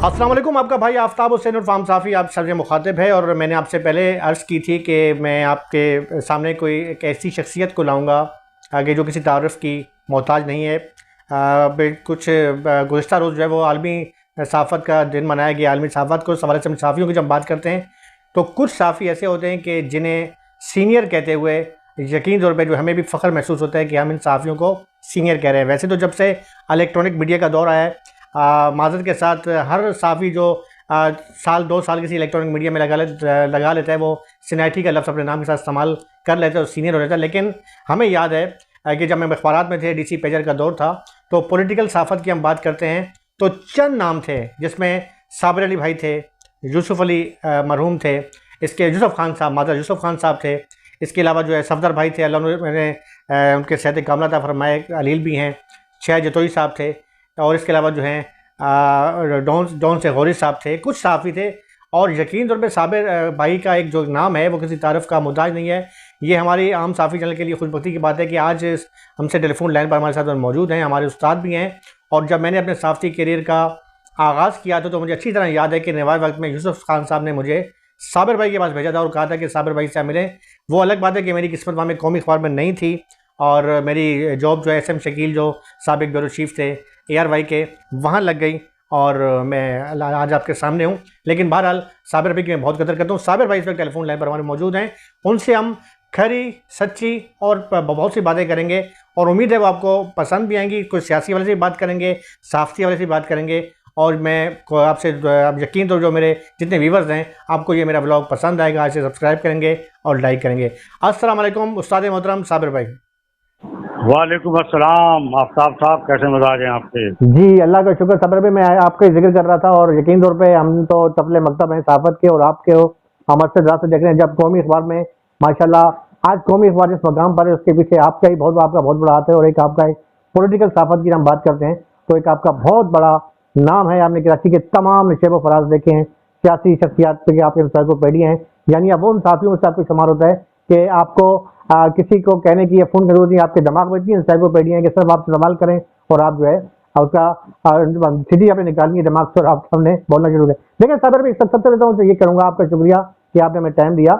अस्सलाम वालेकुम। आपका भाई आफ्ताब हुसैन और फार्म साफ़ी आप सबसे मुखातिब है। और मैंने आपसे पहले अर्ज़ की थी कि मैं आपके सामने कोई एक ऐसी शख्सियत को लाऊंगा आगे जो किसी तारुफ़ की मोहताज नहीं है। कुछ गुज़िश्ता रोज़ जो है वो आलमी सहाफ़त का दिन मनाया गया। आलमी सहाफ़त को सवाल से हम सहाफ़ियों की जब बात करते हैं तो कुछ सहाफ़ी ऐसे होते हैं कि जिन्हें सीनियर कहते हुए यकीन तौर पर जो हमें भी फ़ख्र महसूस होता है कि हम इन सहाफ़ियों को सीनियर कह रहे हैं। वैसे तो जब से इलेक्ट्रॉनिक मीडिया का दौर आया है, माज़रत के साथ हर सहाफ़ी जो साल 2 साल किसी इलेक्ट्रॉनिक मीडिया में लगा लेता है वो सीनियरिटी का लफ्ज़ अपने नाम के साथ इस्तेमाल कर लेता है और सीनियर हो जाता है। लेकिन हमें याद है कि जब हम अखबारात में थे, डीसी पेजर का दौर था, तो पॉलिटिकल सहाफ़त की हम बात करते हैं तो चंद नाम थे जिसमें साबिर अली भाई थे, यूसुफ़ अली मरहूम थे, इसके यूसुफ़ खान साहब मादर यूसुफ़ खान साहब थे, इसके अलावा जो है सफदर भाई थे, अल्लाह ने उनके सेहत कामला था फरमाए, अलील भी हैं, शाह जतोई साहब थे, और इसके अलावा जो हैं डॉन से गौरी साहब थे। कुछ सहाफ़ी थे और यकीन तौर पे साबिर भाई का एक जो नाम है वो किसी तारीफ़ का मुहताज नहीं है। ये हमारी आम सहाफ़ी चैनल के लिए खुशबख्ती की बात है कि आज हमसे टेलीफोन लाइन पर हमारे साथ मौजूद हैं, हमारे उस्ताद भी हैं। और जब मैंने अपने सहाफ़ती करियर का आगाज़ किया था तो मुझे अच्छी तरह याद है कि नवाए वक्त में यूसुफ़ खान साहब ने मुझे साबिर भाई के पास भेजा था और कहा था कि साबिर भाई से आप मिलें। वो अलग बात है कि मेरी किस्मत वहाँ में कौमी अखबार में नहीं थी और मेरी जॉब जो है SM शकील जो साबिक ब्यूरो चीफ़ थे ARY के, वहाँ लग गई और मैं आज आपके सामने हूँ। लेकिन बहरहाल साबिर भाई की मैं बहुत कदर करता हूँ। साबिर भाई इस वक्त टेलीफोन लाइन पर हमारे मौजूद हैं, उनसे हम खरी सच्ची और बहुत सी बातें करेंगे और उम्मीद है वो आपको पसंद भी आएंगी। कुछ सियासी वाले से बात करेंगे, सहाफ़ती वाले से बात करेंगे और मैं आपसे आप यकीन तो जो मेरे जितने व्यूवर्स हैं आपको ये मेरा ब्लॉग पसंद आएगा। आज से सब्सक्राइब करेंगे और लाइक करेंगे। अस्सलाम वालेकुम उस्ताद मोहतरम साबिर भाई। वालेकुम अस्सलाम आफ्ताब साहब, कैसे मिजाज हैं आपके? जी अल्लाह का शुक्र। साबिर भाई मैं आपका जिक्र कर रहा था और यकीन तौर पे हम तो तबले मकतब हैं सहाफ़त के और आपके हो, हम अरसे रात से देख रहे हैं जब कौमी अखबार में माशाल्लाह आज कौमी अखबार जिस मकाम पर है उसके पीछे आपका बहुत बड़ा हाथ है। और एक आपका एक पॉलिटिकल सहाफ़त की हम बात करते हैं तो एक आपका बहुत बड़ा नाम है। आपने कराची के तमाम निशेब फराज देखे हैं, सियासी शख्सियात पे आपके इंसाइक्लोपीडिया हैं, यानी अब उन साथियों से आपको शुमार होता है कि आपको किसी को कहने की या फ़ोन की जरूरत नहीं, आपके दिमाग में इतनी इंसाइक्लोपीडिया है कि सिर्फ आप इस्तेमाल करें और आप जो है उसका सीधी आपने निकालनी है दिमाग से और आप सामने बोलना शुरू करें। लेकिन साबिर भाई सबसे पहले तो ये करूँगा, आपका शुक्रिया कि आपने हमें टाइम दिया।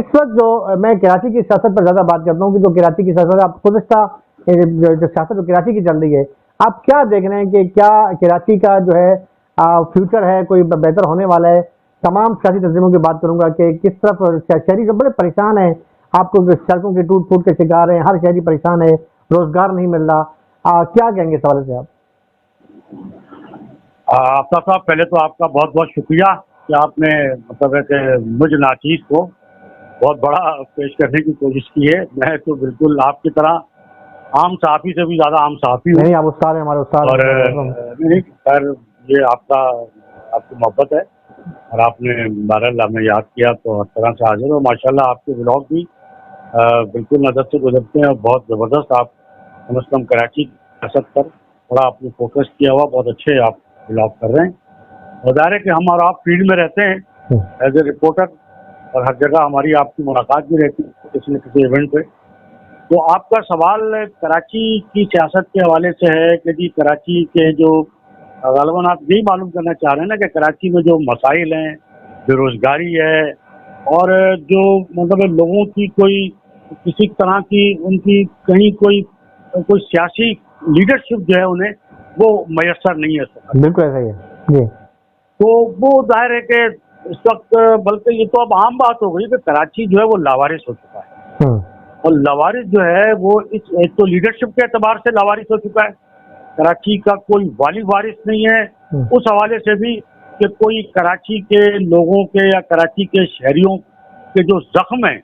इस वक्त जो मैं कराची की सियासत पर ज़्यादा बात करता हूँ कि जो कराची की सियासत आप गुज़िश्ता जो सियासत जो कराची की चल रही है, आप क्या देख रहे हैं कि क्या कराची का जो है फ्यूचर है, कोई बेहतर होने वाला है? तमाम सियासी तंजीमों की बात करूंगा कि किस तरफ शहरी जो बड़े परेशान हैं, आपको सड़कों के टूट फूट के शिकार हैं, हर शहरी परेशान है, रोजगार नहीं मिल रहा, क्या कहेंगे सवाल से आप? आफ्ताब साहब, पहले तो आपका बहुत बहुत शुक्रिया कि आपने मतलब है कि मुझ नाचीज को बहुत बड़ा पेश करने की कोशिश की है। मैं तो बिल्कुल आपकी तरह आम सहाफ़ी से भी ज़्यादा आम सहाफ़ी हूँ। नहीं, आप उस्ताद हैं, हमारे उस्ताद और नहीं खैर, ये आपकी मोहब्बत है और आपने बहरहाल हमें याद किया तो हर तरह से हाजिर हो। माशाल्लाह आपके ब्लॉग भी बिल्कुल नज़र से गुजरते हैं और बहुत ज़बरदस्त। आप कम से कम कराची की सियासत पर थोड़ा आपने फोकस किया हुआ, बहुत अच्छे आप ब्लॉग कर रहे हैं। और ज़ाहिर है कि हम और आप फील्ड में रहते हैं एज ए रिपोर्टर और हर जगह हमारी आपकी मुलाकात भी रहती है किसी न किसी इवेंट पे। तो आपका सवाल कराची की सियासत के हवाले से है कि जी कराची के जो ग़ालिबन आप यही मालूम करना चाह रहे हैं ना कि कराची में जो मसाइल हैं, बेरोज़गारी है और जो मतलब लोगों की कोई किसी तरह की उनकी कहीं कोई सियासी लीडरशिप जो है उन्हें वो मैसर नहीं है सर। बिल्कुल ऐसा ही है जी। तो वो जाहिर है कि इस वक्त बल्कि ये तो अब आम बात हो गई कि कराची जो है वो लावारिस हो चुका है। और लावारिस जो है वो एक तो लीडरशिप के एतबार से लावारिस हो चुका है, कराची का कोई वाली वारिस नहीं है। उस हवाले से भी कि कोई कराची के लोगों के या कराची के शहरियों के जो जख्म हैं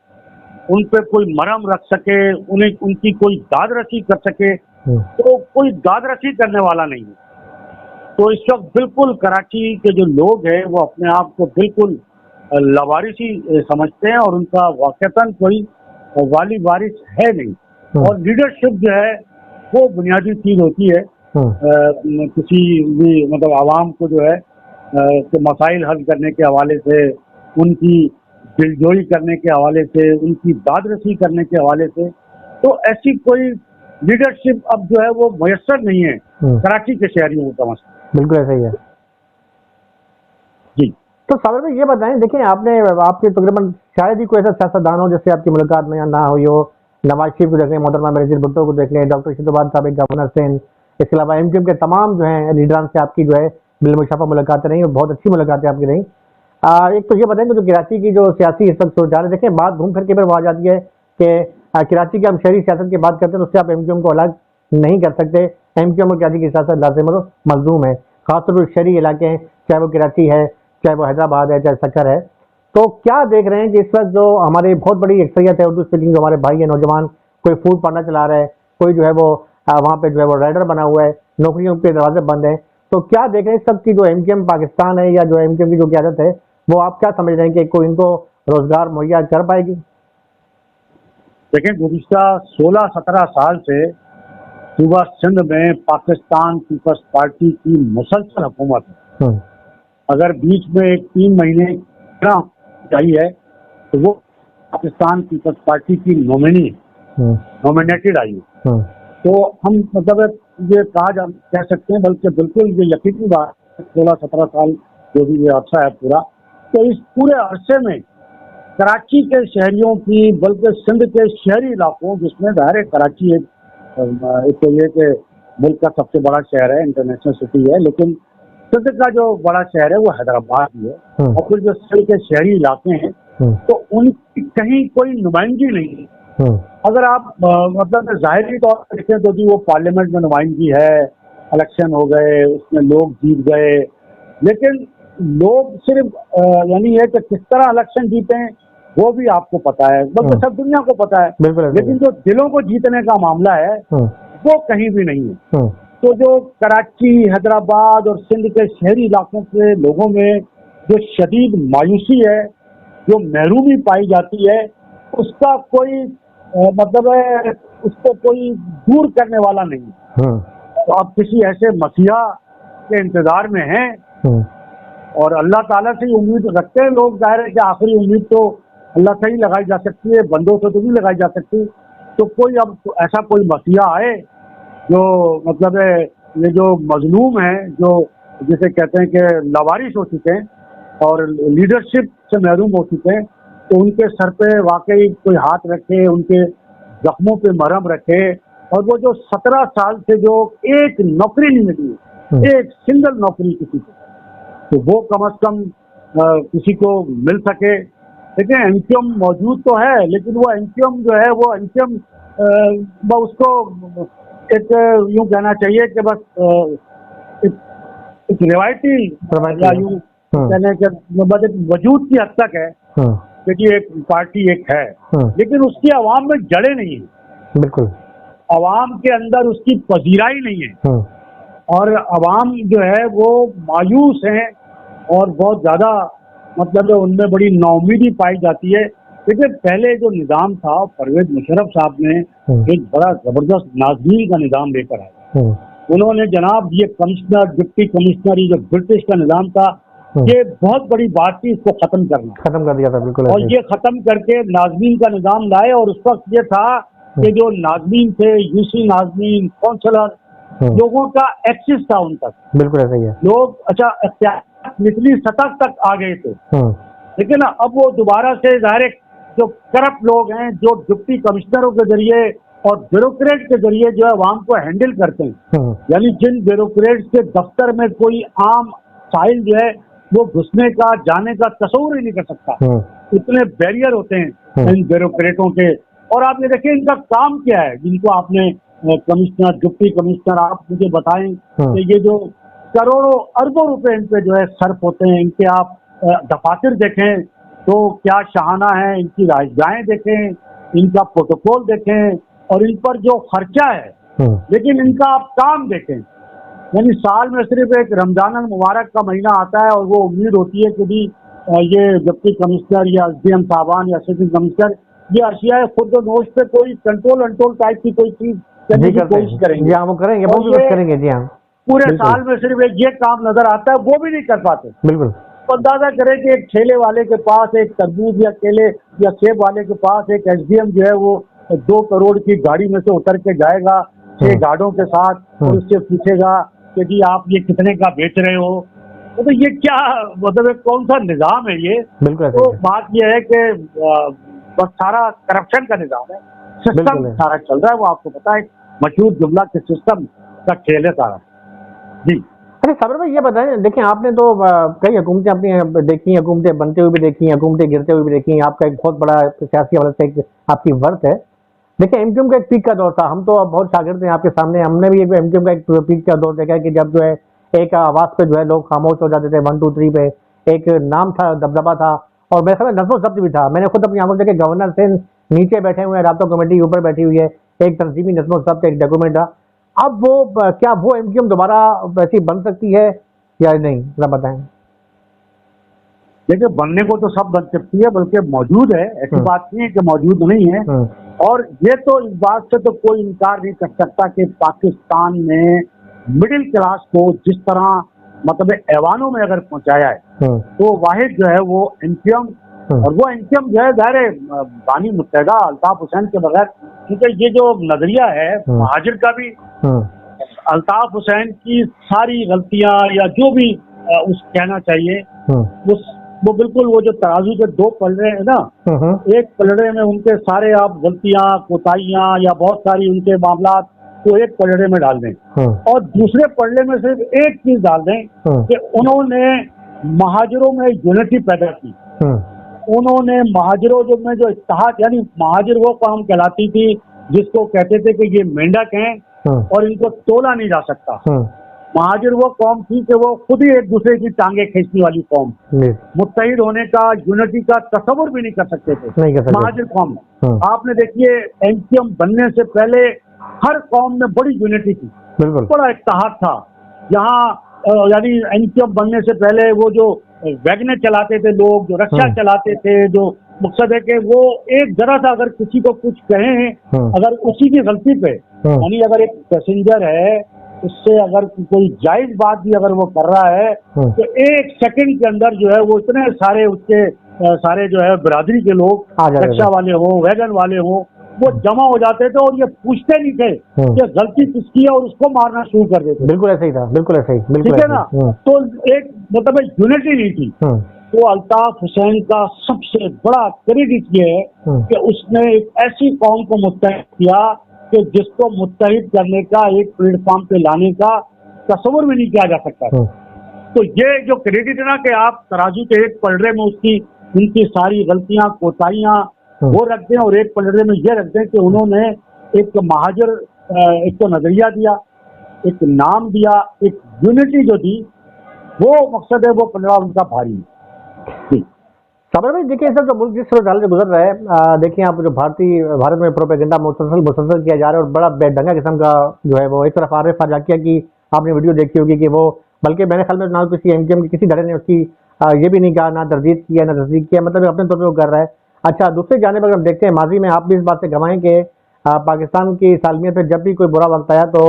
उन पे कोई मरहम रख सके, उन्हें उनकी कोई दाद रसी कर सके, तो कोई दाद रसी करने वाला नहीं है। तो इस वक्त बिल्कुल कराची के जो लोग हैं वो अपने आप को बिल्कुल लावारिसी समझते हैं और उनका वाकईतन कोई वाली वारिस है नहीं। और लीडरशिप जो है वो बुनियादी चीज होती है किसी भी मतलब आवाम को जो है तो मसाइल हल करने के हवाले से, उनकी दिलजोई करने के हवाले से, उनकी दाद रसी करने के हवाले से, तो ऐसी कोई लीडरशिप अब जो है वो मैसर नहीं है कराची के शहरियों को समझ। बिल्कुल ऐसा ही है। जी। तो साबिर भाई ये बताएं, देखिए आपने आपके तकरीबन शायद ही कोई ऐसा सियासतदान हो जिससे आपकी मुलाकात में ना हुई हो। नवाज शरीफ को देख लें, मोहतरमा बेनजीर भुट्टो को देख लें, डॉक्टर शहीदुबाद साहब गवर्नर से, इसके अलावा एमक्यूएम के तमाम जो है लीडरान से आपकी जो है बिलमुशाफा मुलाकातें रही और बहुत अच्छी मुलाकातें आपकी रही। एक तो ये बताएं कि जो कराची की जो सियासी इस वक्त सोच रहे देखें, बात घूम फिर के फिर वो आ जाती है कि कराची की हम शहरी सियासत की बात करते हैं तो उससे आप एमक्यूएम को अलग नहीं कर सकते। एमक्यूएम और कराची की सियासत लाजिम और मजलूम है, खासतौर पर शहरी इलाके हैं, चाहे वो कराची है, चाहे वो हैदराबाद है, चाहे सक्कर है। तो क्या देख रहे हैं कि इस वक्त जो हमारी बहुत बड़ी अक्सरियत है उर्दू स्पीकिंग, जो हमारे भाई है नौजवान, कोई फूड पार्लर चला रहा है, कोई जो है वो वहाँ पे जो है वो राइडर बना हुआ है, नौकरियों के दरवाजे बंद हैं। तो क्या देख रहे हैं इस सब की जो एमक्यूएम पाकिस्तान है या जो एमक्यूएम की जो क़यादत है, वो आप क्या समझ रहे हैं कि कोई इनको रोजगार मुहैया कर पाएगी? देखिए, गुज़िश्ता 16-17 साल से सूबा सिंध में पाकिस्तान पीपल्स पार्टी की मुसलसल हुकूमत है। अगर बीच में एक 3 महीने आई है तो वो पाकिस्तान पीपल्स पार्टी की नॉमिनेटेड आई है। तो हम मतलब ये कह सकते हैं, बल्कि बिल्कुल ये यकीनी बात, 16-17 साल जो भी ये अरसा है पूरा, तो इस पूरे अरसे में कराची के शहरियों की, बल्कि सिंध के शहरी इलाकों, जिसमें ज़ाहिर है कराची एक तो ये कि मुल्क का सबसे बड़ा शहर है, इंटरनेशनल सिटी है, लेकिन सिंध का जो बड़ा शहर है वो हैदराबाद ही है। और फिर जो सिंध के शहरी इलाके हैं तो उनकी कहीं कोई नुमाइंदगी नहीं है। अगर आप मतलब ज़ाहिरी तौर पर देखें तो जी वो पार्लियामेंट में नुमाइंदगी है, इलेक्शन हो गए, उसमें लोग जीत गए, लेकिन लोग सिर्फ यानी है कि किस तरह इलेक्शन जीते हैं वो भी आपको पता है, बल्कि सब दुनिया को पता है, लेकिन जो दिलों को जीतने का मामला है वो कहीं भी नहीं है। तो जो कराची, हैदराबाद और सिंध के शहरी इलाकों के लोगों में जो शदीद मायूसी है, जो महरूमी पाई जाती है, उसका कोई मतलब है, उसको कोई दूर करने वाला नहीं। तो आप किसी ऐसे मसीहा के इंतजार में हैं और अल्लाह ताला से ही उम्मीद रखते हैं लोग। जाहिर है कि आखिरी उम्मीद तो अल्लाह से ही लगाई जा सकती है, बंदों से तो नहीं लगाई जा सकती। तो कोई अब तो ऐसा कोई मसीहा आए जो मतलब है, ये जो मजलूम है, जो जिसे कहते हैं कि लावारिस हो चुके हैं और लीडरशिप से महरूम हो चुके हैं, तो उनके सर पे वाकई कोई हाथ रखे, उनके जख्मों पे मरहम रखे। और वो जो 17 साल से जो एक नौकरी नहीं मिली, एक सिंगल नौकरी किसी को, तो वो कम अज कम किसी को मिल सके। देखिए, एमक्यूएम मौजूद तो है, लेकिन वो एमक्यूएम जो है वो एमक्यूएम उसको एक यूं कहना चाहिए कि बस एक रिवायती या यूं कहने के वजूद की हद तक है कि एक पार्टी एक है, लेकिन उसकी आवाम में जड़ें नहीं है। बिल्कुल, आवाम के अंदर उसकी पजीराई नहीं है और आवाम जो है वो मायूस है और बहुत ज्यादा मतलब उनमें बड़ी नाउमीदी पाई जाती है। देखिए, पहले जो निज़ाम था, परवेज मुशर्रफ साहब ने एक बड़ा जबरदस्त नाज़मीन का निज़ाम लेकर आया। उन्होंने जनाब ये कमिश्नर, डिप्टी कमिश्नर, ये जो ब्रिटिश का निज़ाम था, ये बहुत बड़ी बात थी, इसको खत्म कर दिया था। बिल्कुल, और ये खत्म करके नाज़मीन का निज़ाम लाए। और उस वक्त ये था कि जो नाज़मीन थे, यूसी नाज़मीन, काउंसलर, लोगों का एक्सेस था उन तक। बिल्कुल ऐसा ही है। लोग अच्छा निचली सतह तक आ गए थे, लेकिन अब वो दोबारा से ज़ाहिर जो करप्ट लोग हैं, जो डिप्टी कमिश्नरों के जरिए और ब्यूरोक्रेट के जरिए जो है आवाम को हैंडल करते हैं, यानी जिन ब्यूरोक्रेट्स के दफ्तर में कोई आम साहिल जो है वो घुसने का, जाने का तस्वुर ही नहीं कर सकता, इतने बैरियर होते हैं इन ब्यूरोक्रेटों के। और आप ये देखिए इनका काम क्या है, जिनको आपने कमिश्नर, डिप्टी कमिश्नर, आप मुझे बताएं कि ये जो करोड़ों अरबों रुपए इन पे जो है सर्फ होते हैं, इनके आप दफातर देखें तो क्या शहाना है, इनकी राजगाहें देखें, इनका प्रोटोकॉल देखें और इन पर जो खर्चा है, लेकिन इनका आप काम देखें। यानी साल में सिर्फ एक रमजान मुबारक का महीना आता है और वो उम्मीद होती है कि भी ये डिप्टी कमिश्नर या एसडीएम साहबान या असिस्टेंट कमिश्नर ये अशिया खुद नोश पे कोई कंट्रोल टाइप की कोई चीज करने की कोशिश करेंगे। वो करेंगे, वो भी करेंगे जी हाँ। पूरे साल में सिर्फ एक ये काम नजर आता है, वो भी नहीं कर पाते। बिल्कुल। तो अंदाजा करें कि एक ठेले वाले के पास एक तरबूज या केले या सेब वाले के पास एक एसडीएम जो है वो 2 करोड़ की गाड़ी में से उतर के जाएगा 6 गार्डों के साथ और उससे पूछेगा कि जी आप ये कितने का बेच रहे हो, तो ये क्या मतलब कौन सा निजाम है ये? बिल्कुल। तो बात ये है कि बस सारा करप्शन का निजाम है, सिस्टम सारा चल रहा है, वो आपको पता है, मशहूर जुमला के सिस्टम का खेल है सारा। जी। अरे साबिर भाई ये बताएं, देखिए आपने तो कई हुकूमतें अपनी देखी, हुकूमतें बनते हुए भी देखी, हुकूमतें गिरते हुए भी देखी, आपका एक बहुत बड़ा सियासी हवाले से एक आपकी वर्थ है। देखिए एमक्यूएम का एक पीक का दौर था, हम तो बहुत शागिर्द हैं आपके सामने, हमने भी एक एमक्यूएम का एक पीक का दौर देखा है कि जब जो है एक आवाज पे जो है लोग खामोश हो जाते थे, 1 2 3 पे एक नाम था, दबदबा था, और मेरे ख्याल में नज़्म ज़ब्त भी था। मैंने खुद अपनी आंखों से देखा, गवर्नर से नीचे बैठे हुए हैं, राब्ता कमेटी ऊपर बैठी हुई है, एक तंजीमी नज़्म ज़ब्त एक डॉक्यूमेंट था। अब वो क्या वो एमक्यूएम दोबारा वैसी बन सकती है या नहीं, जरा बताएं। देखिए बनने को तो सब बन सकती है, बल्कि मौजूद है, ऐसी बात नहीं है कि मौजूद नहीं है। और ये तो इस बात से तो कोई इनकार नहीं कर सकता कि पाकिस्तान में मिडिल क्लास को जिस तरह मतलब ऐवानों में अगर पहुंचाया है, तो वाहिद जो है वो एमक्यूएम, और वो एमक्यूएम जो है ज़ाहिर है बानी मुत्तहिदा अल्ताफ हुसैन के बगैर, क्योंकि ये जो नजरिया है महाजिर का भी, अल्ताफ हुसैन की सारी गलतियां या जो भी उस कहना चाहिए वो बिल्कुल वो जो तराजू के 2 पलड़े हैं ना, एक पलड़े में उनके सारे आप गलतियां कोताहियां या बहुत सारी उनके मामला को एक पलड़े में डाल दें, और दूसरे पलड़े में सिर्फ एक चीज डाल दें कि उन्होंने महाजिरों में यूनिटी पैदा की, उन्होंने महाजिरों में जो इत्तेहाद, यानी महाजिर वो कौम कहलाती थी जिसको कहते थे कि ये मेंढक हैं और इनको तोला नहीं जा सकता। महाजिर वो कौम थी कि वो खुद ही एक दूसरे की टांगे खींचने वाली कौम, मुत्तहिद होने का, यूनिटी का तस्वुर भी नहीं कर सकते थे महाजिर कौम। आपने देखिए एमक्यूएम बनने से पहले हर कौम में बड़ी यूनिटी थी, बड़ा इत्तेहाद था। यहाँ यानी एमक्यूएम बनने से पहले वो जो वैगनें चलाते थे लोग, जो रक्षा चलाते थे, जो मकसद है कि वो एक जरा सा अगर किसी को कुछ कहें, अगर उसी की गलती पे, यानी अगर एक पैसेंजर है उससे अगर कोई जायज बात भी अगर वो कर रहा है तो 1 सेकंड के अंदर जो है वो इतने सारे उसके सारे जो है बिरादरी के लोग, रक्षा वाले हो, वैगन वाले हो, वो जमा हो जाते थे और ये पूछते नहीं थे कि गलती किसकी है और उसको मारना शुरू कर देते। बिल्कुल ऐसा ही था, बिल्कुल ऐसा ही, ठीक है ना। तो एक मतलब यूनिटी नहीं थी। तो अल्ताफ हुसैन का सबसे बड़ा क्रेडिट ये है कि उसने एक ऐसी कौम को मुत्तहिद किया कि जिसको मुत्तहिद करने का, एक प्लेटफॉर्म पे लाने का तस्वुर भी नहीं किया जा सकता। तो ये जो क्रेडिट है ना कि आप तराजू के एक पलड़े में उसकी उनकी सारी गलतियां कोताहियां वो रख दें और एक पलड़े में ये रख दें कि उन्होंने एक महाजिर एक तो नजरिया दिया, एक नाम दिया, एक यूनिटी जो दी, वो मकसद है, वो पलड़ा उनका भारी है। साबिर भाई देखिए सर, जो मुल्क जिस सूरत से गुजर रहा है, देखिए आप जो भारत में प्रोपेगेंडा मुसलसल किया जा रहा है और बड़ा बेढंगा किस्म का जो है वो, एक तरफ आरिफ फाजाकिया की आपने वीडियो देखी होगी कि वो, बल्कि मेरे ख्याल में ना किसी एमक्यूएम की किसी धड़े ने उसकी ये भी नहीं कहा, ना तरदीद किया ना तस्दीक किया, मतलब अपने तौर पर वो कर रहा है। अच्छा, दूसरी जानिब अगर हम देखते हैं, माजी में आप भी इस बात से गवाएं कि पाकिस्तान की सालमियत पर जब भी कोई बुरा वक्त आया तो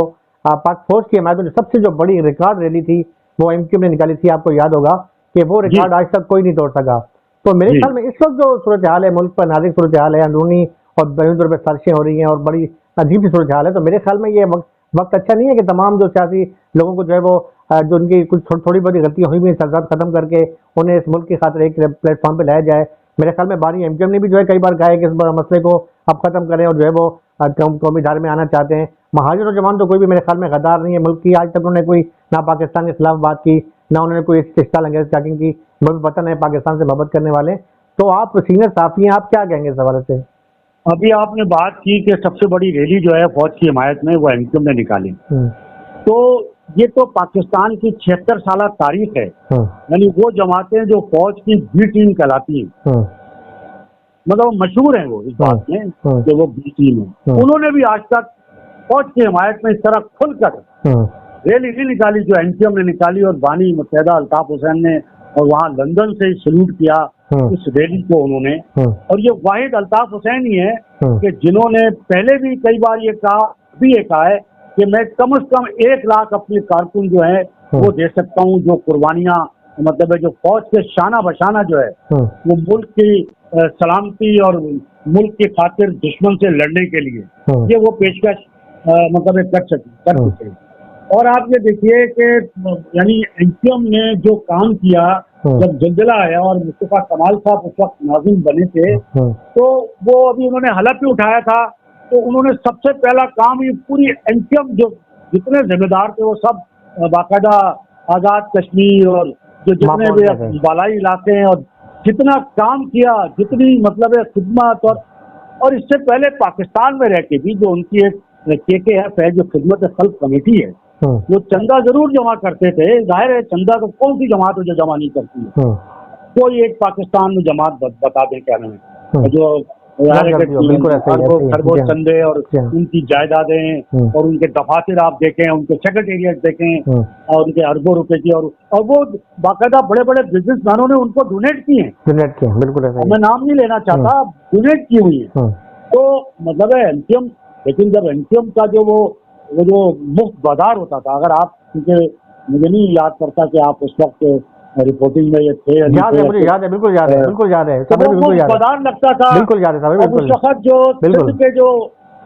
पाक फौज की हमायत में सबसे जो बड़ी रिकॉर्ड रैली थी वो एमक्यूएम ने निकाली थी। आपको याद होगा कि वो रिकॉर्ड आज तक कोई नहीं तोड़ सका। तो मेरे ख्याल में इस वक्त जो सूरत हाल है, मुल्क पर नाजुक सूरत हाल है, अंदरूनी और बैरूनी तौर पर साजिशें हो रही हैं और बड़ी अजीब सी सूरत हाल है, तो मेरे ख्याल में ये वक्त अच्छा नहीं है कि तमाम जो सियासी लोगों को जो है वो जो उनकी कुछ थोड़ी बहुत गलतियां हुई भी सजात खत्म करके उन्हें इस मुल्क की खातिर एक प्लेटफॉर्म पर लाया जाए। मेरे ख्याल में बानी एमक्यूएम ने भी जो है कई बार कहा है कि इस मसले को अब खत्म करें और जो है वो कौमी धारे में आना चाहते हैं। महाजिर और जवान तो कोई भी मेरे ख्याल में गद्दार नहीं है मुल्क की, आज तक उन्होंने कोई ना पाकिस्तान के खिलाफ बात की, ना उन्होंने कोई इस्तेहसाल अंगेज टैगिंग की, वो भी वतन है पाकिस्तान से मोहब्बत करने वाले। तो आप सीनियर साफी हैं, आप क्या कहेंगे इस हवाले से? अभी आपने बात की कि सबसे बड़ी रैली जो है फौज की हिमायत में वो एमक्यूएम ने निकाली, तो ये तो पाकिस्तान की 76 साल तारीख है, यानी वो जमातें जो फौज की बी टीम कहलाती हैं, मतलब मशहूर है वो इस बात में कि वो बी टीम है, उन्होंने भी आज तक फौज की हिमायत में इस तरह खुलकर रैली नहीं निकाली जो एमक्यूएम ने निकाली। और बानी मुत्तहिदा अल्ताफ हुसैन ने और वहाँ लंदन से सल्यूट किया उस रैली को उन्होंने। और ये वाहिद अल्ताफ हुसैन ही है कि जिन्होंने पहले भी कई बार ये कहा है कि मैं कम से कम 1 लाख अपने कारकुन जो है वो दे सकता हूँ, जो कुर्बानियां मतलब है जो फौज के शाना बशाना जो है वो मुल्क की सलामती और मुल्क की खातिर दुश्मन से लड़ने के लिए ये वो पेशकश मतलब कर सकते। और आप ये देखिए कि यानी एनसीएम ने जो काम किया, जब जलजला आया और मुस्तफा कमाल साहब उस वक्त नाज़िम बने थे, तो वो अभी उन्होंने हलफ भी उठाया था, तो उन्होंने सबसे पहला काम ये पूरी एनसीएम जो जितने जिम्मेदार थे वो सब बाकायदा आज़ाद कश्मीर और जो जितने भी बालाई इलाके हैं और जितना काम किया, जितनी मतलब है खिदमत, और इससे पहले पाकिस्तान में रह के भी जो उनकी एक KKF है, जो खिदमत खल्क कमेटी है, वो चंदा जरूर जमा करते थे। जाहिर है चंदा तो कौन सी जमात है जो जमा नहीं करती है, कोई एक पाकिस्तान में जमात बता दें क्या नाम है, जो खरबों चंदे और उनकी जायदादें और उनके दफातर आप देखें, उनके सेक्रेटेरिएट देखें और उनके अरबों रुपए की, और वो बाकायदा बड़े बड़े बिजनेसमैनों ने उनको डोनेट किए हैं। बिल्कुल मैं नाम नहीं लेना चाहता, डोनेट की हुई है। तो मतलब है एनसीएम, लेकिन जब एनसीएम का जो वो जो मुफ्त बाजार होता था, अगर आप, क्योंकि मुझे नहीं याद करता कि आप उस वक्त रिपोर्टिंग में ये थे, याद है, मुझे याद है, बिल्कुल याद है, बिल्कुल याद है, तो वो बाजार लगता था, बिल्कुल याद है। उस वक्त जो सिंध के जो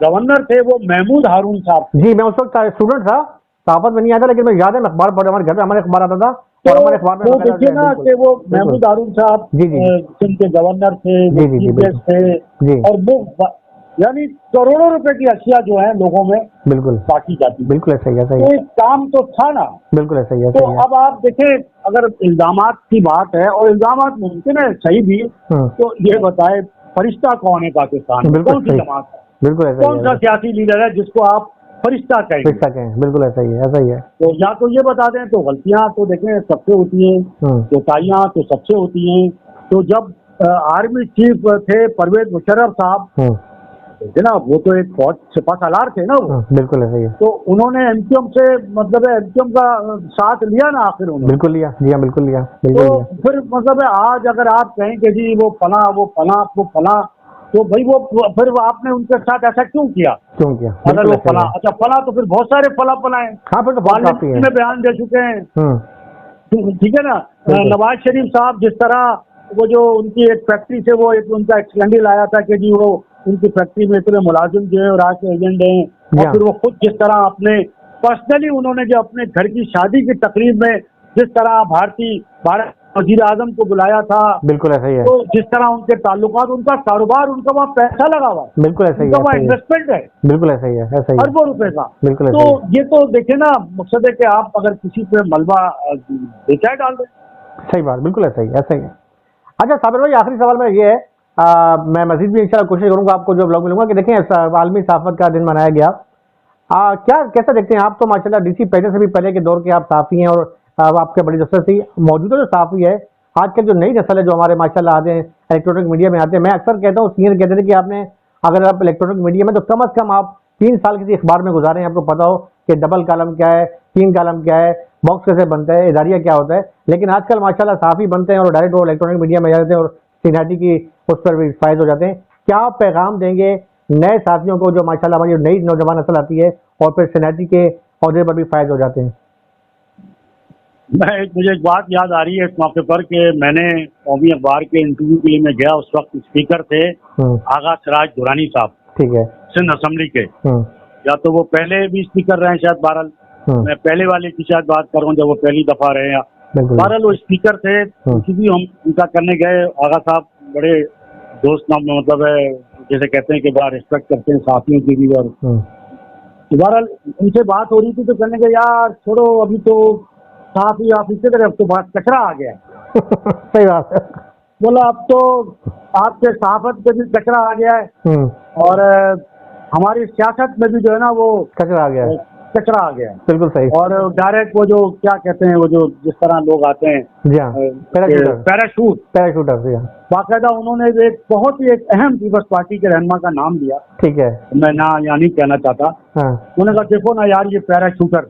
गवर्नर थे वो महमूद हारून साहब, जी मैं उस वक्त स्टूडेंट था, साफत में नहीं आता, लेकिन मैं याद है, अखबार पढ़े, हमारे घर में हमारे अखबार आता था, और हमारे अखबार में वो देखिए ना कि वो महमूद हारून साहब सिंध के गवर्नर थे, और वो यानी करोड़ों रुपए की अशिया जो है लोगों में बिल्कुल बांटी जाती, बिल्कुल ऐसा ही है। तो एक काम तो था ना, बिल्कुल ऐसा ही है। तो अब आप देखें, अगर इल्जामात की बात है, और इल्जामात मुमकिन है सही भी, तो ये बताए फरिश्ता कौन है पाकिस्तान में, कौन सी जमात है, बिल्कुल ऐसा, कौन सा सियासी लीडर है जिसको आप फरिश्ता कहें, बिल्कुल ऐसा ही है, ऐसा ही है। तो या तो ये बता दें, तो गलतियां तो देखें सबसे होती हैं, कोताहियां तो सबसे होती हैं। तो जब आर्मी चीफ थे परवेज मुशर्रफ साहब, है ना, वो तो एक फौज सिपहसालार थे ना वो, बिल्कुल ऐसा ही है। तो उन्होंने एनसीएम से मतलब है एनसीएम का साथ लिया ना आखिर उन्होंने, बिल्कुल लिया, जी हाँ बिल्कुल लिया, बिल्कुल तो लिया। फिर मतलब है आज अगर आप कहें कि जी वो फला वो फला वो फला, तो भाई वो फिर आपने उनके साथ ऐसा क्यों किया, अगर वो फला, अच्छा फला, तो फिर बहुत सारे फला है, हाँ फिर तो पार्लियामेंट में बयान दे चुके हैं, ठीक है ना। नवाज शरीफ साहब जिस तरह वो जो उनकी एक फैक्ट्री से वो एक उनका एक स्कैंडल आया था कि जी वो उनकी फैक्ट्री में इतने मुलाजिम जो है राज के एजेंट हैं, और फिर वो खुद जिस तरह अपने पर्सनली उन्होंने जो अपने घर की शादी की तकरीब में जिस तरह भारत वजीर आजम को बुलाया था, बिल्कुल ऐसा ही है। तो जिस तरह उनके ताल्लुकात, उनका कारोबार, उनका वहाँ पैसा लगा हुआ, बिल्कुल ऐसा ही है, वहाँ इन्वेस्टमेंट है, बिल्कुल ऐसा ही है, ऐसा ही अरबों रुपए का, बिल्कुल। तो ये तो देखे ना, मकसद है कि आप अगर किसी पे मलबा बेचाए डाल दें, सही बात, बिल्कुल ऐसा ही, ऐसा ही है। अच्छा साबिर भाई, आखिरी सवाल में ये है, मैं मजीद भी इंशाल्लाह कोशिश करूंगा आपको जो ब्लॉग मिलूंगा कि देखें आलमी सहाफत का दिन मनाया गया, क्या कैसा देखते हैं आप? तो माशाल्लाह डीसी पहले से भी पहले के दौर के आप साफ़ी हैं, और आपके बड़ी दफ्तर से मौजूदा जो साफ़ी है, आजकल जो नई नस्ल है जो हमारे माशाल्लाह आते हैं इलेक्ट्रॉनिक मीडिया में आते हैं, मैं अक्सर कहता हूँ, सीनियर कहते थे कि आपने अगर आप इलेक्ट्रॉनिक मीडिया में तो कम अज़ कम आप 3 साल किसी अखबार में गुजारे हैं, आपको पता हो कि डबल कालम क्या है, 3 कालम क्या है, बॉक्स कैसे बनता है, इदारिया क्या होता है। लेकिन आजकल माशाल्लाह साफ़ी बनते हैं और डायरेक्ट वो इलेक्ट्रॉनिक मीडिया में जाते हैं और सीनियरिटी की उस पर भी फायद हो जाते हैं। क्या आप पैगाम देंगे नए साथियों को जो माशाल्लाह हमारी नई नौजवान नस्ल आती है और फिर सीनियरिटी के अहदे पर भी फायद हो जाते हैं? मुझे एक बात याद आ रही है इस मौके पर कि मैंने कौमी अखबार के इंटरव्यू के लिए मैं गया, उस वक्त स्पीकर थे आगा सिराज दुरानी साहब, ठीक है, सिंध असेंबली के, या तो वो पहले भी स्पीकर रहे शायद, बहरहाल मैं पहले वाले की शायद बात कर रहा हूँ जब वो पहली दफा रहे, या बहरहाल वो स्पीकर थे, किसी भी हम उनका करने गए, आगा साहब बड़े दोस्त नाम मतलब है, जैसे कहते हैं कि बड़ा रिस्पेक्ट करते हैं साथियों की भी, और बहरहाल उनसे बात हो रही थी तो कहने के यार छोड़ो, अभी तो साफी ऑफिस की तरफ तो बात कचरा आ गया सही बात है, बोला अब तो आपके सहाफत पे भी कचरा आ गया है, और हमारी सियासत में भी जो है ना वो कचरा आ गया है, कचरा आ गया है, बिल्कुल सही। और डायरेक्ट वो जो क्या कहते हैं, वो जो जिस तरह लोग आते हैं पैराशूटर, बाकायदा उन्होंने एक बहुत ही एक अहम पीपल्स पार्टी के रहनुमा का नाम लिया, ठीक है, मैं ना यहाँ नहीं कहना चाहता, उन्होंने कहा देखो ना यार ये पैराशूटर,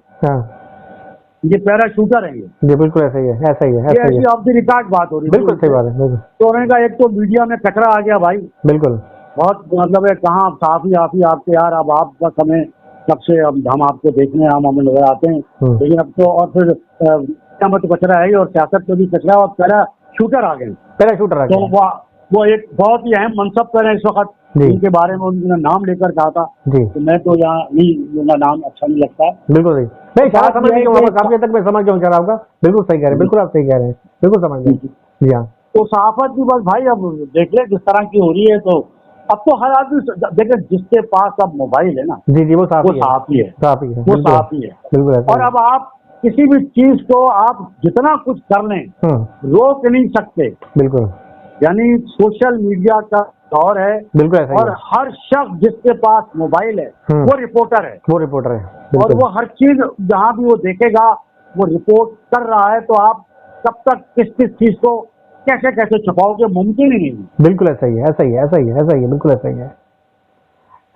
ये पैराशूटर है, ये बिल्कुल ऐसा ही है, ऐसा ही है, ऐसी ऑफ द रिकॉर्ड बात हो रही है, बिल्कुल सही बात है। तो उन्होंने कहा एक तो मीडिया में कचरा आ गया भाई, बिल्कुल, बहुत मतलब है, कहाँ साफी आपके यार, अब आप बस हमें कब से हम आपको देखने हमें नजर आते हैं, लेकिन अब तो और फिर में तो कचरा है और सियासत में भी कचरा, और पैराशूटर आ गए, पैराशूटर आ गए, तो वो एक बहुत ही अहम मनसब पर है इस वक्त उनके बारे में उन्होंने नाम लेकर कहा था जी। तो मैं तो यहाँ नहीं, उनका नाम अच्छा नहीं लगता। बिल्कुल सही, नहीं सारा समझ नहीं हूँ, काफी हद तक मैं समझ गया आपका, बिल्कुल सही कह रहे हैं, बिल्कुल आप सही कह रहे हैं, बिल्कुल समझ गए। जी हाँ, तो सहाफत भी बस भाई अब देख ले जिस तरह की हो रही है, तो अब तो हर आदमी देखे जिसके पास अब मोबाइल है ना, जी जी, वो साफ ही है, वो साफ ही है। बिल्कुल। और अब आप किसी भी चीज को आप जितना कुछ कर लें रोक नहीं सकते। बिल्कुल, यानी सोशल मीडिया का दौर है, बिल्कुल ऐसा और हर शख्स जिसके पास मोबाइल है वो रिपोर्टर है, और वो हर चीज जहाँ भी वो देखेगा वो रिपोर्ट कर रहा है। तो आप कब तक किस किस चीज को कैसे कैसे छुपाओगे, मुमकिन ही नहीं। बिल्कुल ऐसा ही है, ऐसा ही है, ऐसा ही है, ऐसा ही है, बिल्कुल ऐसा ही है।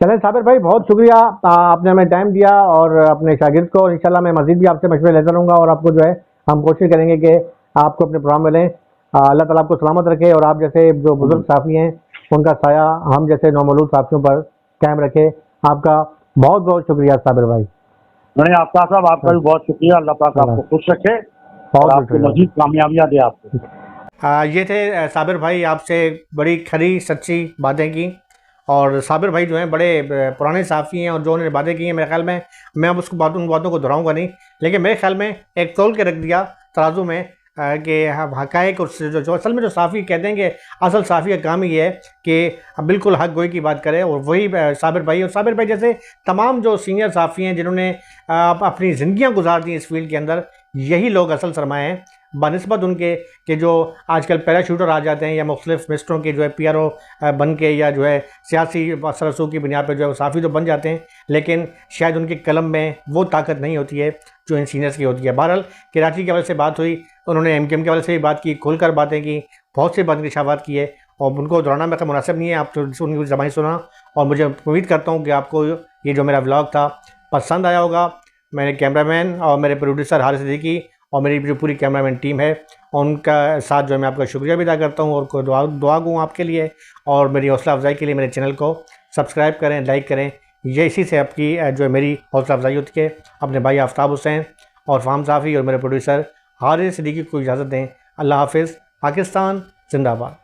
चलें साबिर भाई, बहुत शुक्रिया, आपने हमें टाइम दिया और अपने शागिर्द को, इंशाल्लाह मैं मजीद भी आपसे मशवरे लेता रहूँगा, और आपको जो है हम कोशिश करेंगे कि आपको अपने प्रोग्राम में लें। अल्लाह ताला आपको सलामत रखे, और आप जैसे जो बुजुर्ग साफ़ी हैं उनका साया हम जैसे नौमौलूद साफ़ियों पर कायम रखे। आपका बहुत बहुत शुक्रिया साबिर भाई। नहीं, आफ्ताब साहब आपका भी बहुत शुक्रिया, अल्लाह पाक आपको खुश रखे और आपको मजीद कामयाबियाँ दे आपको। ये थे साबिर भाई, आपसे बड़ी खरी सच्ची बातें की, और साबिर भाई जो हैं बड़े पुराने साफ़ी हैं, और जो उन्होंने बातें की हैं मेरे ख्याल में, मैं अब उन बातों को दोहराऊंगा नहीं, लेकिन मेरे ख्याल में एक तोल के रख दिया तराजू में कि हक़ाइक़ और जो असल में जो साफ़ी कहते हैं कि असल साफ़ी का काम ही है कि बिल्कुल हक़ गोई की बात करे, और वही साबिर भाई, और साबिर भाई जैसे तमाम जो सीनियर साफ़ी हैं जिन्होंने अपनी ज़िंदगियाँ गुजार दी इस फील्ड के अंदर, यही लोग असल सरमाए हैं बनिस्बत उनके कि जो आजकल पैराशूटर आ जाते हैं या मुख्तलिफ मिनिस्टरों के जो है PRO बन के, या जो है सियासी सरसों की बुनियाद पर जो है वो साफ़ी तो बन जाते हैं, लेकिन शायद उनके कलम में वो ताकत नहीं होती है जो इन सीनियर्स की होती है। बहरहाल कराची के हवाले से बात हुई, उन्होंने MKM के हवाले से भी बात की, खुलकर बातें की, बहुत सी बातें निशावात की है, और उनको दोहराना मेरे मुनासिब नहीं है, आप तो उनकी ज़बानी सुना, और मुझे उम्मीद करता हूँ कि आपको ये जो मेरा व्लॉग था पसंद आया होगा। मेरे कैमरामैन और मेरे प्रोड्यूसर हारिस सिद्दीकी और मेरी जो पूरी कैमरामैन टीम है, उनका साथ जो है मैं आपका शुक्रिया भी अदा करता हूँ, और दुआ गूँ आपके लिए, और मेरी हौसला अफजाई के लिए मेरे चैनल को सब्सक्राइब करें, लाइक करें, ये इसी से आपकी जो है मेरी हौसला अफजाई होती है। अपने भाई आफ्ताब हुसैन और फ़ाहम साफ़ी और मेरे प्रोड्यूसर हारिस सिद्दीकी को इजाज़त दें। अल्लाह हाफ़िज़। पाकिस्तान जिंदाबाद।